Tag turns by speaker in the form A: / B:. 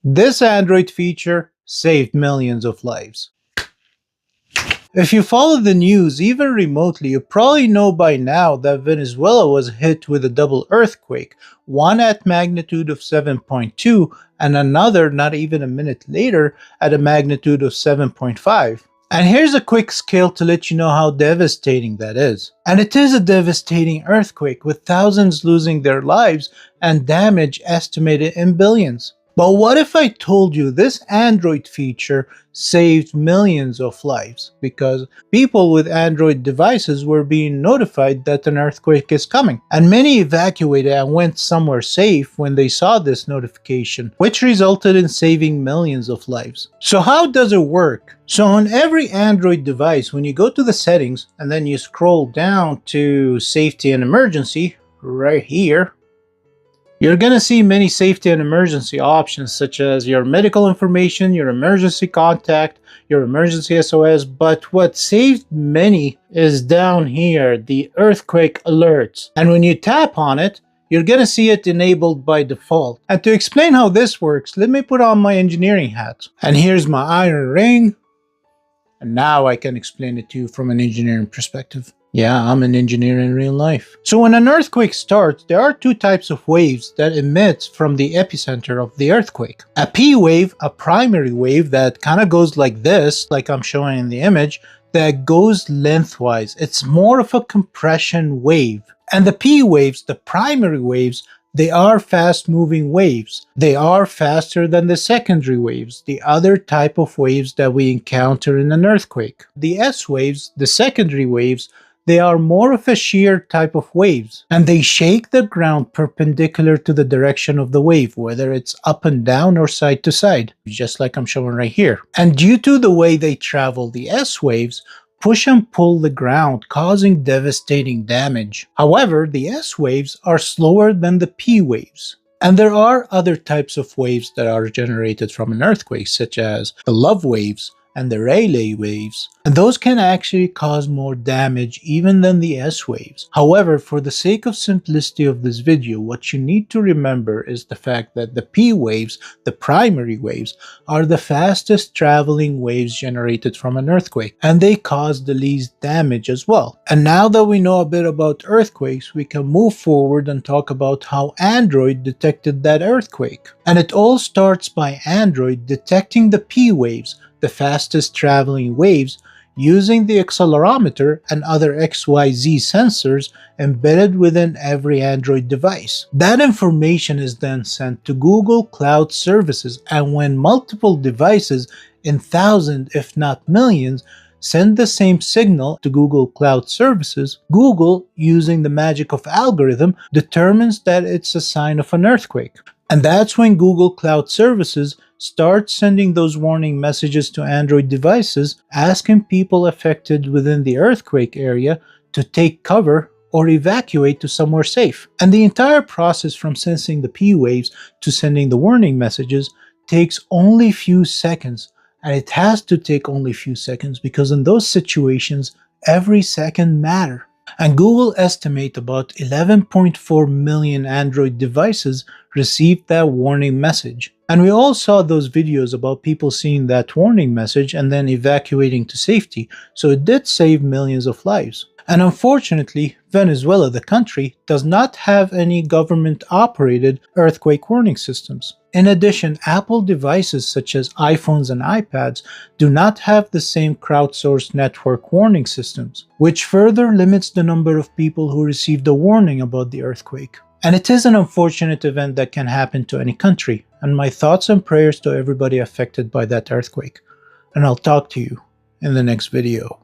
A: This Android feature saved millions of lives. If you follow the news even remotely, you probably know by now that Venezuela was hit with a double earthquake, one at magnitude of 7.2 and another not even a minute later at a magnitude of 7.5. And here's a quick scale to let you know how devastating that is. And it is a devastating earthquake with thousands losing their lives and damage estimated in billions. But what if I told you this Android feature saved millions of lives because people with Android devices were being notified that an earthquake is coming, and many evacuated and went somewhere safe when they saw this notification, which resulted in saving millions of lives. So how does it work? So on every Android device, when you go to the settings and then you scroll down to safety and emergency right here, you're going to see many safety and emergency options such as your medical information, your emergency contact, your emergency SOS, but what saved many is down here, the earthquake alerts. And when you tap on it, you're going to see it enabled by default. And to explain how this works, let me put on my engineering hat. And here's my iron ring. And now I can explain it to you from an engineering perspective. Yeah, I'm an engineer in real life. So when an earthquake starts, there are two types of waves that emit from the epicenter of the earthquake. A P wave, a primary wave that kind of goes like this, like I'm showing in the image, that goes lengthwise. It's more of a compression wave. And the P waves, the primary waves, they are fast-moving waves. They are faster than the secondary waves, the other type of waves that we encounter in an earthquake. The S waves, the secondary waves, they are more of a shear type of waves, and they shake the ground perpendicular to the direction of the wave, whether it's up and down or side to side, just like I'm showing right here. And due to the way they travel, the S waves push and pull the ground, causing devastating damage. However, the S waves are slower than the P waves. And there are other types of waves that are generated from an earthquake, such as the love waves and the Rayleigh waves, and those can actually cause more damage even than the S waves. However, for the sake of simplicity of this video, what you need to remember is the fact that the P waves, the primary waves, are the fastest traveling waves generated from an earthquake, and they cause the least damage as well. And now that we know a bit about earthquakes, we can move forward and talk about how Android detected that earthquake. And it all starts by Android detecting the P waves, the fastest traveling waves, using the accelerometer and other XYZ sensors embedded within every Android device. That information is then sent to Google Cloud Services, and when multiple devices in thousands if not millions send the same signal to Google Cloud Services, Google, using the magic of algorithm, determines that it's a sign of an earthquake. And that's when Google Cloud Services starts sending those warning messages to Android devices, asking people affected within the earthquake area to take cover or evacuate to somewhere safe. And the entire process from sensing the P waves to sending the warning messages takes only few seconds. And it has to take only few seconds because in those situations, every second matters. And Google estimate about 11.4 million Android devices received that warning message. And we all saw those videos about people seeing that warning message and then evacuating to safety, so it did save millions of lives. And unfortunately, Venezuela, the country, does not have any government-operated earthquake warning systems. In addition, Apple devices such as iPhones and iPads do not have the same crowdsourced network warning systems, which further limits the number of people who received a warning about the earthquake. And it is an unfortunate event that can happen to any country, and my thoughts and prayers to everybody affected by that earthquake. And I'll talk to you in the next video.